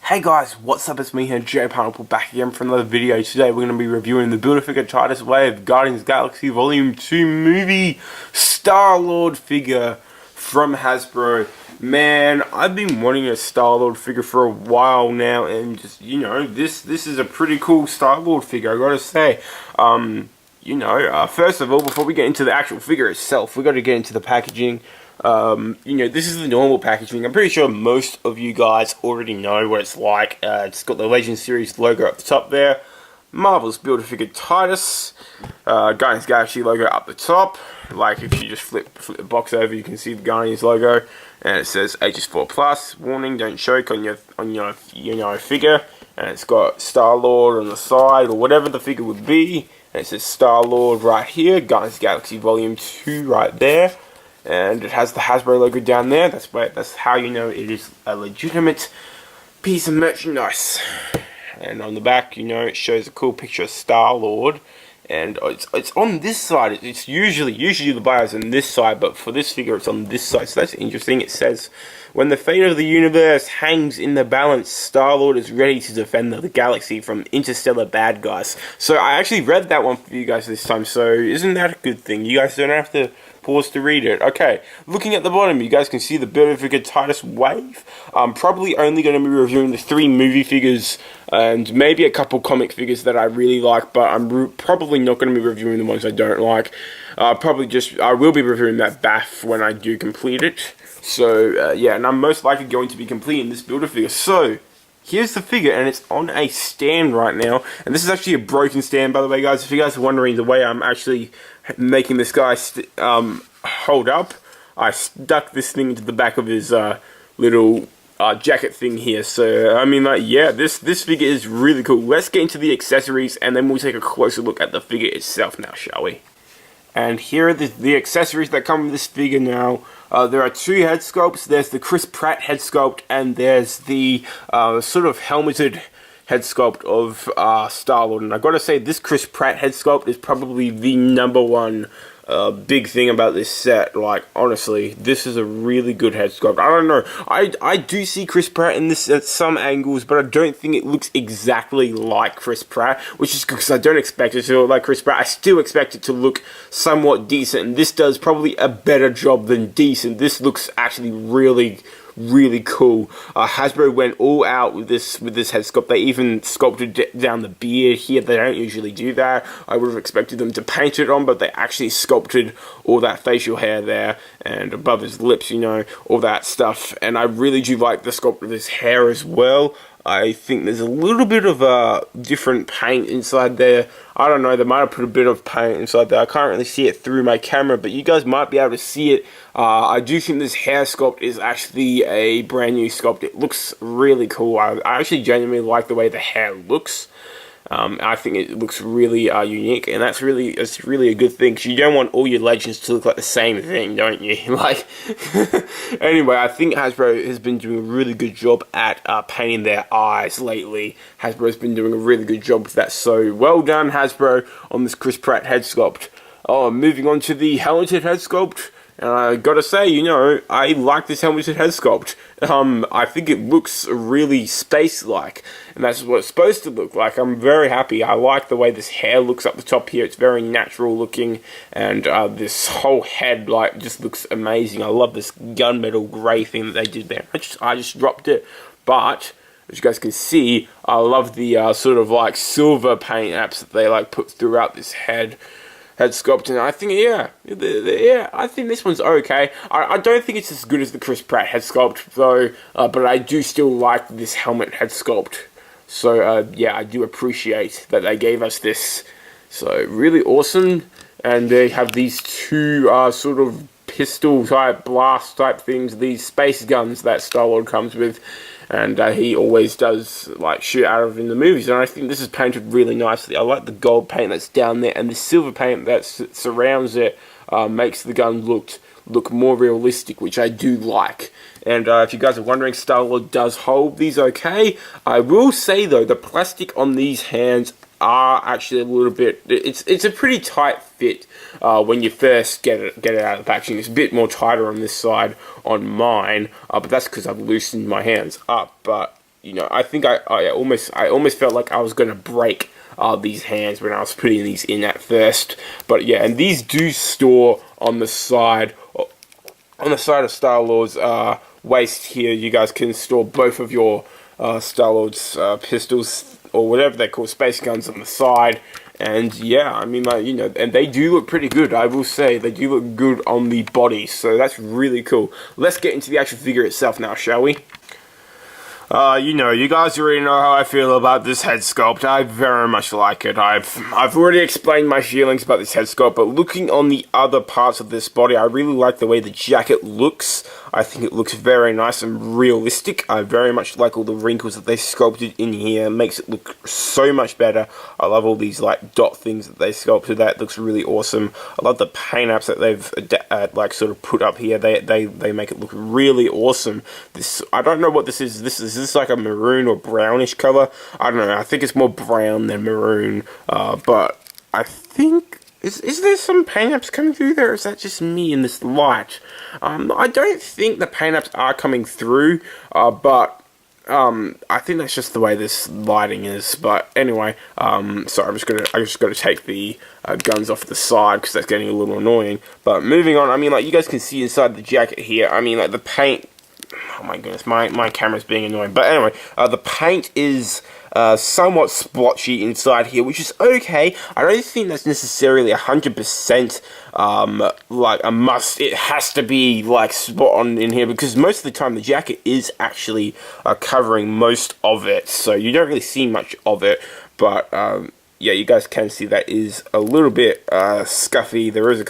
Hey guys, what's up? It's me here, J Pineapple, back again for another video. Today we're going to be reviewing the Build-A-Figure Titus Wave Guardians of the Galaxy Volume 2 movie Star-Lord figure from Hasbro. Man, I've been wanting a Star-Lord figure for a while now, and just, you know, this is a pretty cool Star-Lord figure, I gotta say. First of all, before we get into the actual figure itself, we got to get into the packaging. This is the normal packaging. I'm pretty sure most of you guys already know what it's like. It's got the Legend Series logo up the top there. Marvel's Build-A-Figure Titus. Guardians of the Galaxy logo up the top. Like, if you just flip the box over, you can see the Guardians logo. And it says Ages 4+. Warning, don't choke on your figure. And it's got Star-Lord on the side, or whatever the figure would be. And it says Star-Lord right here. Guardians of the Galaxy Volume 2 right there. And it has the Hasbro logo down there. That's how you know it is a legitimate piece of merchandise. And on the back, it shows a cool picture of Star-Lord. And it's on this side. It's usually the bio's on this side, but for this figure, it's on this side. So that's interesting. It says, when the fate of the universe hangs in the balance, Star-Lord is ready to defend the galaxy from interstellar bad guys. So I actually read that one for you guys this time. So isn't that a good thing? You guys don't have to pause to read it. Okay, looking at the bottom, you guys can see the Build-A-Figure Titus Wave. I'm probably only going to be reviewing the 3 movie figures and maybe a couple comic figures that I really like, but I'm probably not going to be reviewing the ones I don't like. I will be reviewing that BAF when I do complete it. So, yeah, and I'm most likely going to be completing this Build-A-Figure. So, here's the figure, and it's on a stand right now. And this is actually a broken stand, by the way, guys. If you guys are wondering the way I'm actually making this guy hold up, I stuck this thing into the back of his little jacket thing here. So, I mean, yeah, this figure is really cool. Let's get into the accessories, and then we'll take a closer look at the figure itself now, shall we? And here are the accessories that come with this figure now. There are 2 head sculpts. There's the Chris Pratt head sculpt, and there's the sort of helmeted head sculpt of Star-Lord. And I gotta say, this Chris Pratt head sculpt is probably the #1 big thing about this set. Like, honestly, this is a really good head sculpt. I don't know. I do see Chris Pratt in this at some angles, but I don't think it looks exactly like Chris Pratt, which is because I don't expect it to look like Chris Pratt. I still expect it to look somewhat decent, and this does probably a better job than decent. This looks actually really cool. Hasbro went all out with this head sculpt. They even sculpted down the beard here. They don't usually do that. I would have expected them to paint it on, but they actually sculpted all that facial hair there and above his lips, all that stuff. And I really do like the sculpt of his hair as well. I think there's a little bit of different paint inside there. I don't know, they might have put a bit of paint inside there. I can't really see it through my camera, but you guys might be able to see it. I do think this hair sculpt is actually a brand new sculpt. It looks really cool. I actually genuinely like the way the hair looks. I think it looks really unique, and it's really a good thing, because you don't want all your legends to look like the same thing, don't you? Like, anyway, I think Hasbro has been doing a really good job at painting their eyes lately. Hasbro's been doing a really good job with that, so well done, Hasbro, on this Chris Pratt head sculpt. Oh, moving on to the helmeted head sculpt. And I gotta say, I like this helmeted head sculpt. I think it looks really space-like, and that's what it's supposed to look like. I'm very happy. I like the way this hair looks up the top here. It's very natural looking, and this whole head, just looks amazing. I love this gunmetal grey thing that they did there. I just dropped it, but as you guys can see, I love the sort of silver paint apps that they put throughout this head sculpt, and I think, I think this one's okay. I don't think it's as good as the Chris Pratt head sculpt, though, but I do still like this helmet head sculpt. So, yeah, I do appreciate that they gave us this. So, really awesome. And they have these 2 sort of pistol-type, blast-type things, these space guns that Star-Lord comes with. And he always does shoot out of in the movies, and I think this is painted really nicely. I like the gold paint that's down there, and the silver paint that surrounds it makes the gun look more realistic, which I do like. And if you guys are wondering, Star-Lord does hold these okay. I will say though, the plastic on these hands are actually a little bit, it's a pretty tight fit when you first get it out of the packaging. It's a bit more tighter on this side on mine, but that's because I've loosened my hands up. But you know, I think I almost felt like I was gonna break these hands when I was putting these in at first. But yeah, and these do store on the side of Star-Lord's waist here. You guys can store both of your Star-Lord's pistols, or whatever they call space guns, on the side. And yeah, I mean, like, you know, and they do look pretty good, I will say. They do look good on the body, so that's really cool. Let's get into the actual figure itself now, shall we? You know, you guys already know how I feel about this head sculpt. I very much like it. I've already explained my feelings about this head sculpt, but looking on the other parts of this body, I really like the way the jacket looks. I think it looks very nice and realistic. I very much like all the wrinkles that they sculpted in here. It makes it look so much better. I love all these like dot things that they sculpted. That looks really awesome. I love the paint apps that they've like sort of put up here. They make it look really awesome. This, I don't know what this is. Is this like a maroon or brownish color? I don't know. I think it's more brown than maroon. But I think. Is there some paint apps coming through there, or is that just me in this light? I don't think the paint apps are coming through, but I think that's just the way this lighting is. But anyway, so I just gotta take the guns off the side because that's getting a little annoying. But moving on, I mean, like, you guys can see inside the jacket here. I mean, like, the paint. Oh my goodness, my camera's being annoying. But anyway, the paint is somewhat splotchy inside here, which is okay. I don't think that's necessarily 100% like a must. It has to be like spot on in here, because most of the time the jacket is actually covering most of it, so you don't really see much of it. But yeah, you guys can see that is a little bit scuffy. There is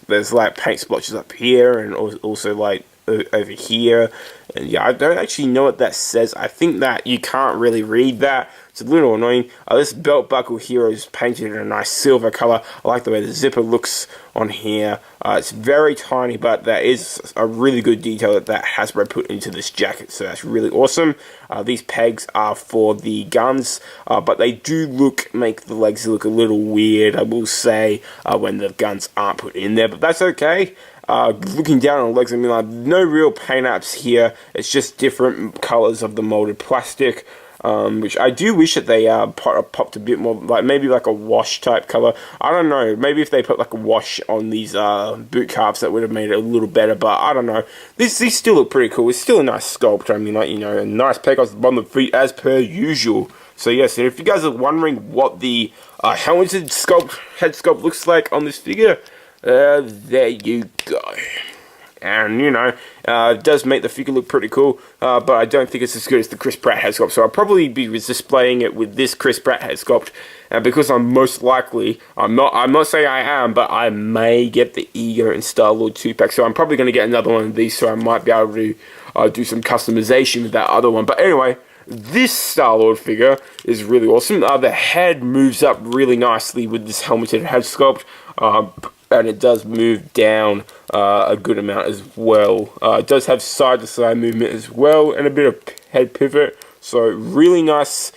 there's like paint splotches up here, and also like over here. And yeah, I don't actually know what that says. I think that you can't really read that. It's a little annoying. This belt buckle here is painted in a nice silver color. I like the way the zipper looks on here. It's very tiny, but that is a really good detail that Hasbro put into this jacket, so that's really awesome. These pegs are for the guns, but they do make the legs look a little weird, I will say, when the guns aren't put in there, but that's okay. Looking down on the legs, I mean, like, no real paint apps here. It's just different colors of the molded plastic, which I do wish that they popped a bit more, like maybe like a wash type color. I don't know. Maybe if they put like a wash on these boot calves, that would have made it a little better. But I don't know. These still look pretty cool. It's still a nice sculpt. I mean, like, you know, a nice peg on the bottom of the feet as per usual. So yes, if you guys are wondering what the helmeted head sculpt looks like on this figure, there you go. And, you know, it does make the figure look pretty cool, but I don't think it's as good as the Chris Pratt head sculpt, so I'll probably be displaying it with this Chris Pratt head sculpt, because I'm most likely, I'm not saying I am, but I may get the Ego and Star-Lord 2-pack, so I'm probably going to get another one of these, so I might be able to do some customization with that other one. But anyway, this Star-Lord figure is really awesome. The head moves up really nicely with this helmeted head sculpt, and it does move down a good amount as well. It does have side-to-side movement as well, and a bit of head pivot, so really nice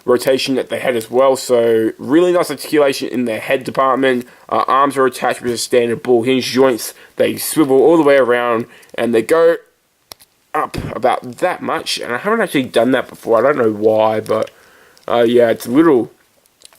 rotation at the head as well, so really nice articulation in the head department. Arms are attached with a standard ball hinge joints. They swivel all the way around, and they go up about that much, and I haven't actually done that before. I don't know why, but yeah, it's a little.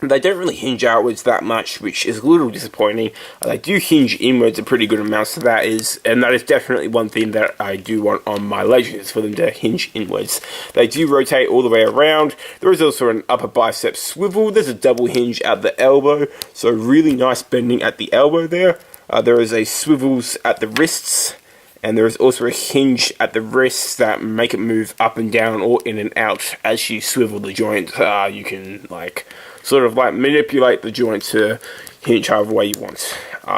They don't really hinge outwards that much, which is a little disappointing. They do hinge inwards a pretty good amount, so that is definitely one thing that I do want on my Legends, for them to hinge inwards. They do rotate all the way around. There is also an upper bicep swivel. There's a double hinge at the elbow, so really nice bending at the elbow there. There is a swivels at the wrists, and there is also a hinge at the wrists that make it move up and down or in and out as you swivel the joint. You can sort of manipulate the joint to hinge however way you want.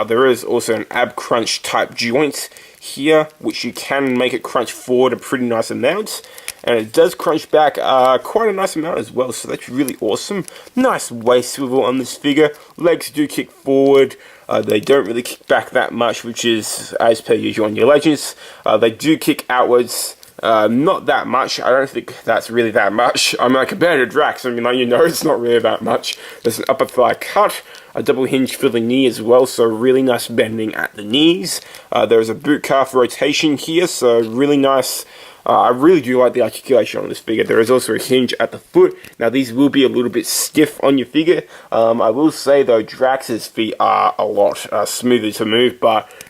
There is also an ab crunch type joint here, which you can make it crunch forward a pretty nice amount, and it does crunch back quite a nice amount as well, so that's really awesome. Nice waist swivel on this figure. Legs do kick forward. They don't really kick back that much, which is as per usual on your Legends. They do kick outwards. Not that much. I don't think that's really that much. I mean, compared to Drax, I mean, you know, it's not really that much. There's an upper thigh cut, a double hinge for the knee as well, so really nice bending at the knees. There's a boot calf rotation here, so really nice I really do like the articulation on this figure. There is also a hinge at the foot. Now these will be a little bit stiff on your figure. I will say though, Drax's feet are a lot smoother to move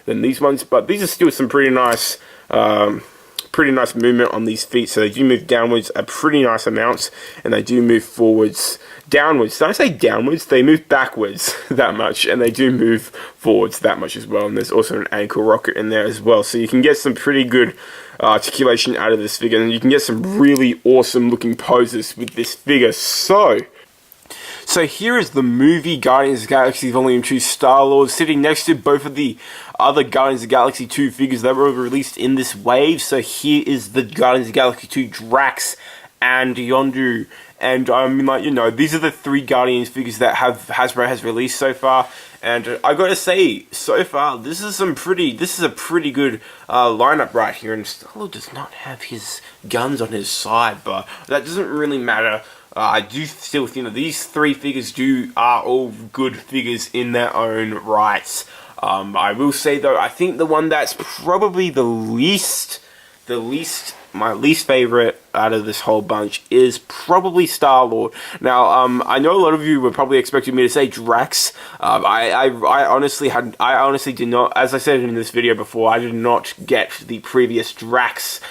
than these ones, but these are still some pretty nice movement on these feet. So they do move downwards a pretty nice amounts, and they do move forwards, downwards. Did I say downwards? They move backwards that much, and they do move forwards that much as well. And there's also an ankle rocket in there as well, so you can get some pretty good articulation out of this figure, and you can get some really awesome looking poses with this figure. So here is the movie Guardians of the Galaxy Volume 2 Star-Lord sitting next to both of the other Guardians of the Galaxy 2 figures that were released in this wave. So here is the Guardians of the Galaxy 2 Drax and Yondu. And I mean, like, you know, these are the 3 Guardians figures that Hasbro has released so far. And I gotta say, so far, this is a pretty good lineup right here. And Star-Lord does not have his guns on his side, but that doesn't really matter. I do still think that these 3 figures are all good figures in their own rights. I will say though, I think the one that's probably my least favorite out of this whole bunch is probably Star-Lord. Now, I know a lot of you were probably expecting me to say Drax. I honestly did not, as I said in this video before, I did not get the previous Drax.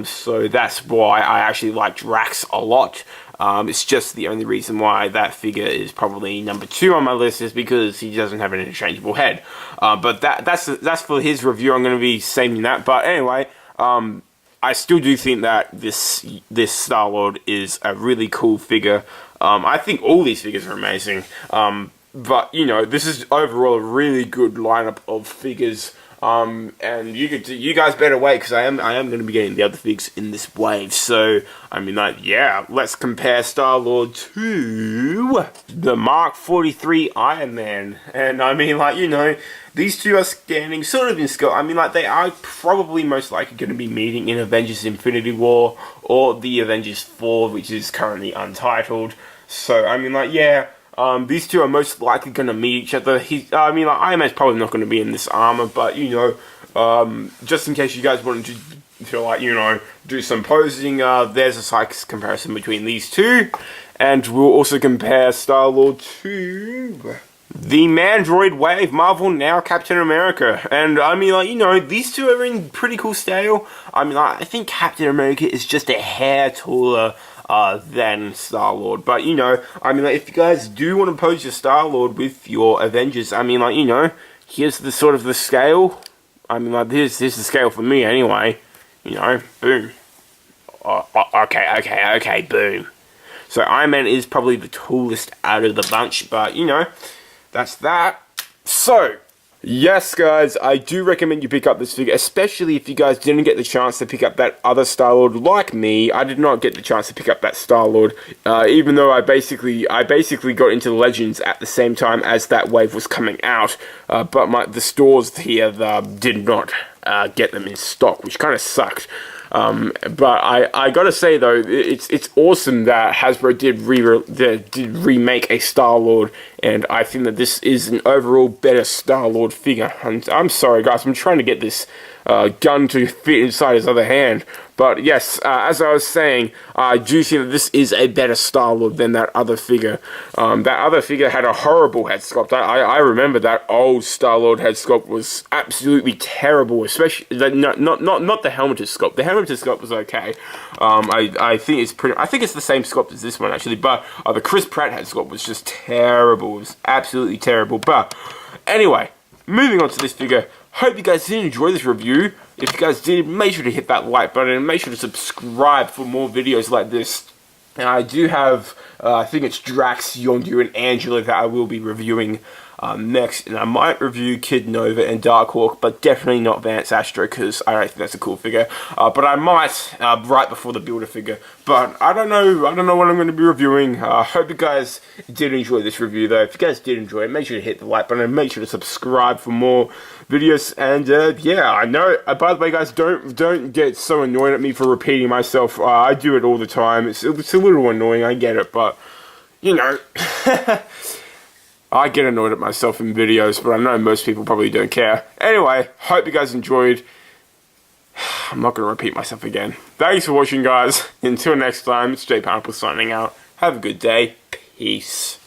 So that's why I actually like Drax a lot. It's just the only reason why that figure is probably number 2 on my list is because he doesn't have an interchangeable head. But that's for his review. I'm going to be saving that. But anyway, I still do think that this Star-Lord is a really cool figure. I think all these figures are amazing. But you know, this is overall a really good lineup of figures. And you guys better wait, because I am going to be getting the other figures in this wave. So I mean, like, yeah, let's compare Star-Lord to the Mark 43 Iron Man. And I mean, like, you know, these two are standing sort of in scale. I mean, like, they are probably most likely going to be meeting in Avengers Infinity War or the Avengers 4, which is currently untitled. So I mean, like, yeah. These two are most likely going to meet each other. I mean, like, Iron Man's probably not going to be in this armor, but, you know, just in case you guys wanted to like, you know, do some posing, there's a size comparison between these two. And we'll also compare Star-Lord to the Mandroid Wave, Marvel Now, Captain America. And, I mean, like, you know, these two are in pretty cool scale. I mean, like, I think Captain America is just a hair taller than Star-Lord. But, you know, I mean, like, if you guys do want to pose your Star-Lord with your Avengers, I mean, like, you know, here's the sort of the scale. I mean, like, here's the scale for me anyway. You know, boom. Okay, boom. So Iron Man is probably the tallest out of the bunch, but, you know, that's that. So, yes, guys, I do recommend you pick up this figure, especially if you guys didn't get the chance to pick up that other Star-Lord like me. I did not get the chance to pick up that Star-Lord, even though I basically got into Legends at the same time as that wave was coming out, but the stores here did not get them in stock, which kind of sucked. But I gotta say though, it's awesome that Hasbro did remake a Star-Lord, and I think that this is an overall better Star-Lord figure. And I'm sorry guys, I'm trying to get this gun to fit inside his other hand. But yes, as I was saying, I do think that this is a better Star-Lord than that other figure. That other figure had a horrible head sculpt. I remember that old Star-Lord head sculpt was absolutely terrible, especially not the helmeted sculpt. The helmeted sculpt was okay. I think it's the same sculpt as this one actually, but the Chris Pratt head sculpt was just terrible. It was absolutely terrible. But anyway, moving on to this figure. Hope you guys did enjoy this review. If you guys did, make sure to hit that like button and make sure to subscribe for more videos like this. And I do have, I think it's Drax, Yondu, and Angela that I will be reviewing next. And I might review Kid Nova and Darkhawk, but definitely not Vance Astro, because I don't think that's a cool figure. But I might right before the Builder figure. But I don't know what I'm going to be reviewing. I hope you guys did enjoy this review, though. If you guys did enjoy it, make sure to hit the like button and make sure to subscribe for more videos. And yeah, I know, by the way guys, don't get so annoyed at me for repeating myself. I do it all the time. It's a little annoying, I get it, but you know, I get annoyed at myself in videos, but I know most people probably don't care. Anyway, hope you guys enjoyed. I'm not going to repeat myself again. Thanks for watching, guys. Until next time, it's J Pineapple signing out. Have a good day. Peace.